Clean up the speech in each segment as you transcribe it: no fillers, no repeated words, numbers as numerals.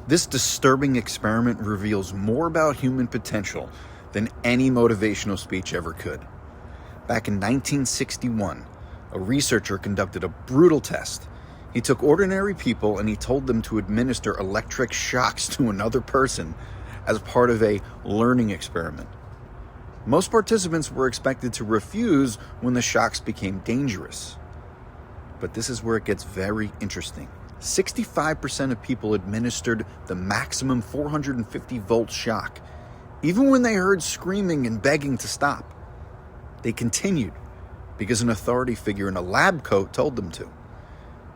This disturbing experiment reveals more about human potential than any motivational speech ever could. Back in 1961, a researcher conducted a brutal test. He took ordinary people and he told them to administer electric shocks to another person as part of a learning experiment. Most participants were expected to refuse when the shocks became dangerous. But this is where it gets very interesting. 65% of people administered the maximum 450 volt shock, even when they heard screaming and begging to stop. They continued because an authority figure in a lab coat told them to.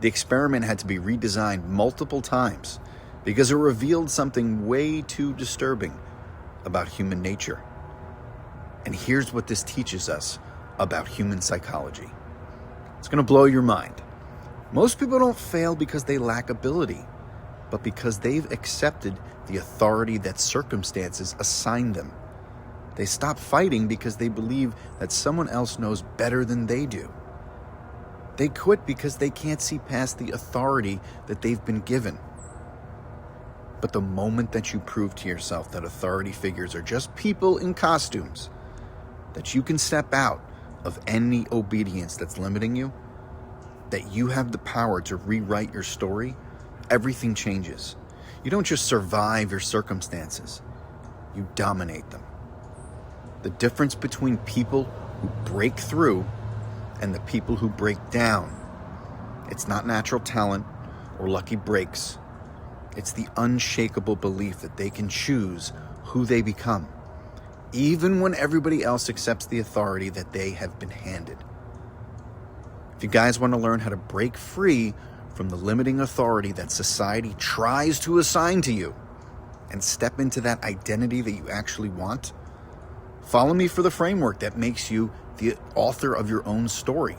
The experiment had to be redesigned multiple times because it revealed something way too disturbing about human nature. And here's what this teaches us about human psychology. It's going to blow your mind. Most people don't fail because they lack ability, but because they've accepted the authority that circumstances assign them. They stop fighting because they believe that someone else knows better than they do. They quit because they can't see past the authority that they've been given. But the moment that you prove to yourself that authority figures are just people in costumes, that you can step out of any obedience that's limiting you, that you have the power to rewrite your story, everything changes. You don't just survive your circumstances, you dominate them. The difference between people who break through and the people who break down, it's not natural talent or lucky breaks. It's the unshakable belief that they can choose who they become, even when everybody else accepts the authority that they have been handed. If you guys want to learn how to break free from the limiting authority that society tries to assign to you and step into that identity that you actually want, follow me for the framework that makes you the author of your own story.